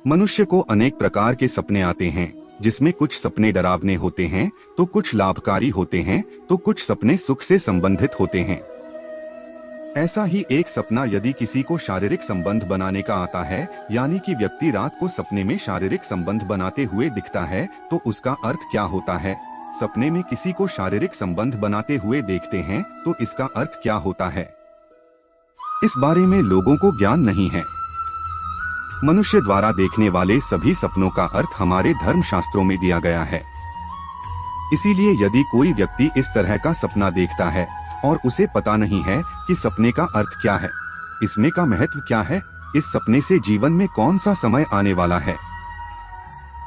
मनुष्य को अनेक प्रकार के सपने आते हैं, जिसमें कुछ सपने डरावने होते हैं तो कुछ लाभकारी होते हैं तो कुछ सपने सुख से संबंधित होते हैं। ऐसा ही एक सपना यदि किसी को शारीरिक संबंध बनाने का आता है, यानी कि व्यक्ति रात को सपने में शारीरिक संबंध बनाते हुए दिखता है, तो उसका अर्थ क्या होता है? सपने में किसी को शारीरिक संबंध बनाते हुए देखते हैं तो इसका अर्थ क्या होता है? इस बारे में लोगों को ज्ञान नहीं है। मनुष्य द्वारा देखने वाले सभी सपनों का अर्थ हमारे धर्म शास्त्रों में दिया गया है। इसीलिए यदि कोई व्यक्ति इस तरह का सपना देखता है और उसे पता नहीं है कि सपने का अर्थ क्या है, इसमें का महत्व क्या है, इस सपने से जीवन में कौन सा समय आने वाला है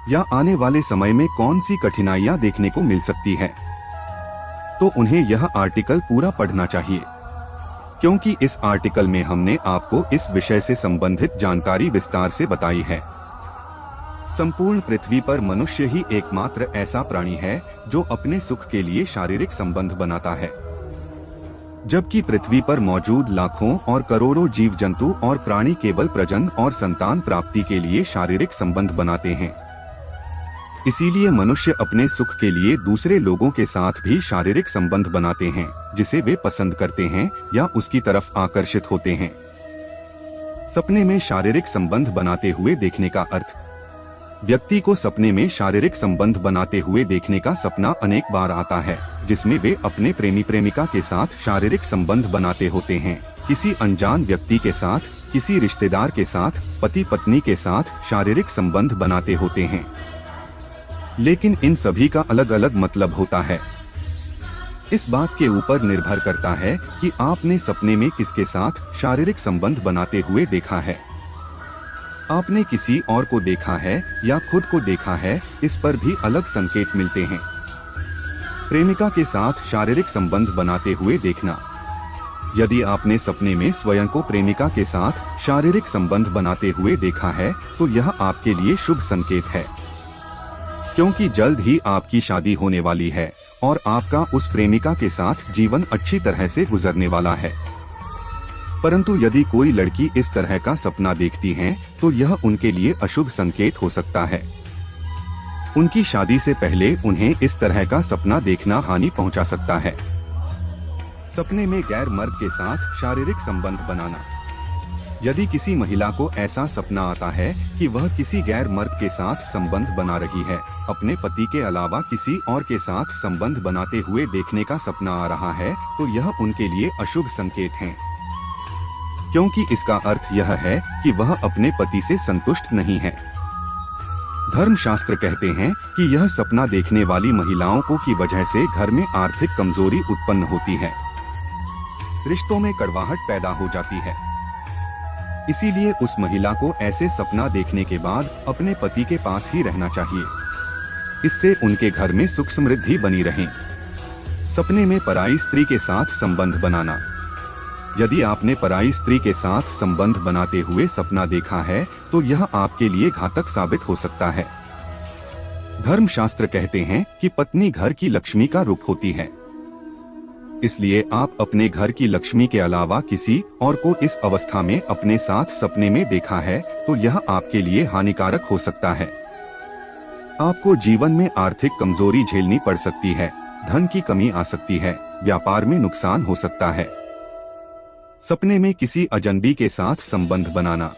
या आने वाले समय में कौन सी कठिनाइयां देखने को मिल सकती है, तो उन्हें यह आर्टिकल पूरा पढ़ना चाहिए, क्योंकि इस आर्टिकल में हमने आपको इस विषय से संबंधित जानकारी विस्तार से बताई है। संपूर्ण पृथ्वी पर मनुष्य ही एकमात्र ऐसा प्राणी है जो अपने सुख के लिए शारीरिक संबंध बनाता है, जबकि पृथ्वी पर मौजूद लाखों और करोड़ों जीव जंतु और प्राणी केवल प्रजनन और संतान प्राप्ति के लिए शारीरिक संबंध बनाते हैं। इसीलिए मनुष्य अपने सुख के लिए दूसरे लोगों के साथ भी शारीरिक संबंध बनाते हैं, जिसे वे पसंद करते हैं या उसकी तरफ आकर्षित होते हैं। सपने में शारीरिक संबंध बनाते हुए देखने का अर्थ। व्यक्ति को सपने में शारीरिक संबंध बनाते हुए देखने का सपना अनेक बार आता है, जिसमें वे अपने प्रेमी प्रेमिका के साथ शारीरिक संबंध बनाते होते हैं, किसी अनजान व्यक्ति के साथ, किसी रिश्तेदार के साथ, पति पत्नी के साथ शारीरिक संबंध बनाते होते हैं। लेकिन इन सभी का अलग अलग मतलब होता है। इस बात के ऊपर निर्भर करता है कि आपने सपने में किसके साथ शारीरिक संबंध बनाते हुए देखा है। आपने किसी और को देखा है या खुद को देखा है, इस पर भी अलग संकेत मिलते हैं। प्रेमिका के साथ शारीरिक संबंध बनाते हुए देखना। यदि आपने सपने में स्वयं को प्रेमिका के साथ शारीरिक संबंध बनाते हुए देखा है, तो यह आपके लिए शुभ संकेत है, क्योंकि जल्द ही आपकी शादी होने वाली है और आपका उस प्रेमिका के साथ जीवन अच्छी तरह से गुजरने वाला है। परंतु यदि कोई लड़की इस तरह का सपना देखती है, तो यह उनके लिए अशुभ संकेत हो सकता है। उनकी शादी से पहले उन्हें इस तरह का सपना देखना हानि पहुंचा सकता है। सपने में गैर मर्द के साथ शारीरिक संबंध बनाना। यदि किसी महिला को ऐसा सपना आता है कि वह किसी गैर मर्द के साथ संबंध बना रही है, अपने पति के अलावा किसी और के साथ संबंध बनाते हुए देखने का सपना आ रहा है, तो यह उनके लिए अशुभ संकेत है, क्योंकि इसका अर्थ यह है कि वह अपने पति से संतुष्ट नहीं है। धर्मशास्त्र कहते हैं कि यह सपना देखने वाली महिलाओं को की वजह से घर में आर्थिक कमजोरी उत्पन्न होती है, रिश्तों में कड़वाहट पैदा हो जाती है। इसीलिए उस महिला को ऐसे सपना देखने के बाद अपने पति के पास ही रहना चाहिए। इससे उनके घर में सुख समृद्धि बनी रहे। सपने में पराई स्त्री के साथ संबंध बनाना। यदि आपने पराई स्त्री के साथ संबंध बनाते हुए सपना देखा है, तो यह आपके लिए घातक साबित हो सकता है। धर्मशास्त्र कहते हैं कि पत्नी घर की लक्ष्मी का रूप होती है। इसलिए आप अपने घर की लक्ष्मी के अलावा किसी और को इस अवस्था में अपने साथ सपने में देखा है, तो यह आपके लिए हानिकारक हो सकता है। आपको जीवन में आर्थिक कमजोरी झेलनी पड़ सकती है, धन की कमी आ सकती है, व्यापार में नुकसान हो सकता है। सपने में किसी अजनबी के साथ संबंध बनाना।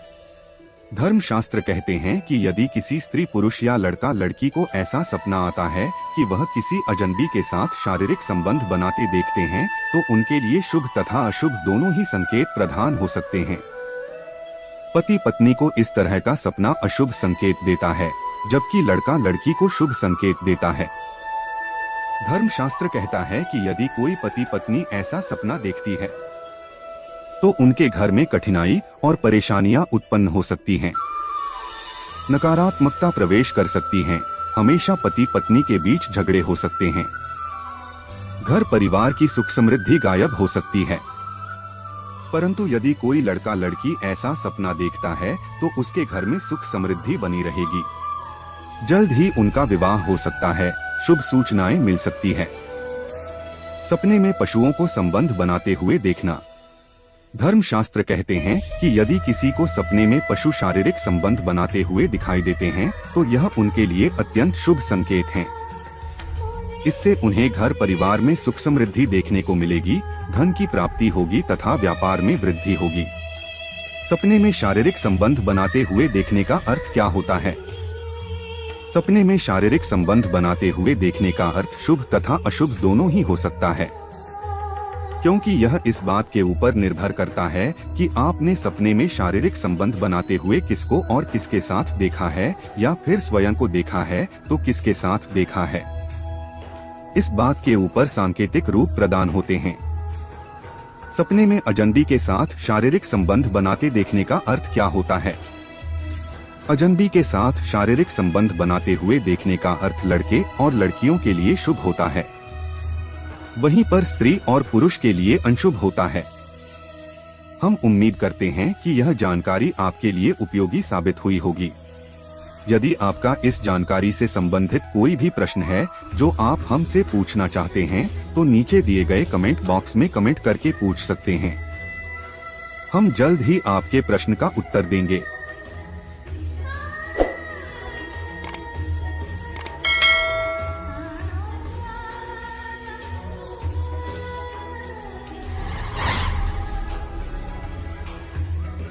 धर्मशास्त्र कहते हैं कि यदि किसी स्त्री पुरुष या लड़का लड़की को ऐसा सपना आता है कि वह किसी अजनबी के साथ शारीरिक संबंध बनाते देखते हैं, तो उनके लिए शुभ तथा अशुभ दोनों ही संकेत प्रदान हो सकते हैं। पति पत्नी को इस तरह का सपना अशुभ संकेत देता है, जबकि लड़का लड़की को शुभ संकेत देता है। धर्मशास्त्र कहता है कि यदि कोई पति पत्नी ऐसा सपना देखती है, तो उनके घर में कठिनाई और परेशानियां उत्पन्न हो सकती हैं। नकारात्मकता प्रवेश कर सकती है। हमेशा पति पत्नी के बीच झगड़े हो सकते हैं। घर परिवार की सुख समृद्धि गायब हो सकती है। परंतु यदि कोई लड़का लड़की ऐसा सपना देखता है, तो उसके घर में सुख समृद्धि बनी रहेगी। जल्द ही उनका विवाह हो सकता है। शुभ सूचनाएं मिल सकती है। सपने में पशुओं को संबंध बनाते हुए देखना। धर्मशास्त्र कहते हैं कि यदि किसी को सपने में पशु शारीरिक संबंध बनाते हुए दिखाई देते हैं तो यह उनके लिए अत्यंत शुभ संकेत है। इससे उन्हें घर परिवार में सुख समृद्धि देखने को मिलेगी, धन की प्राप्ति होगी तथा व्यापार में वृद्धि होगी। सपने में शारीरिक संबंध बनाते हुए देखने का अर्थ क्या होता है? सपने में शारीरिक संबंध बनाते हुए देखने का अर्थ शुभ तथा अशुभ दोनों ही हो सकता है, क्योंकि यह इस बात के ऊपर निर्भर करता है कि आपने सपने में शारीरिक संबंध बनाते हुए किसको और किसके साथ देखा है, या फिर स्वयं को देखा है तो किसके साथ देखा है। इस बात के ऊपर सांकेतिक रूप प्रदान होते हैं। सपने में अजनबी के साथ शारीरिक संबंध बनाते देखने का अर्थ क्या होता है? अजनबी के साथ शारीरिक संबंध बनाते हुए देखने का अर्थ लड़के और लड़कियों के लिए शुभ होता है, वहीं पर स्त्री और पुरुष के लिए अशुभ होता है। हम उम्मीद करते हैं कि यह जानकारी आपके लिए उपयोगी साबित हुई होगी। यदि आपका इस जानकारी से संबंधित कोई भी प्रश्न है जो आप हमसे पूछना चाहते हैं तो नीचे दिए गए कमेंट बॉक्स में कमेंट करके पूछ सकते हैं। हम जल्द ही आपके प्रश्न का उत्तर देंगे।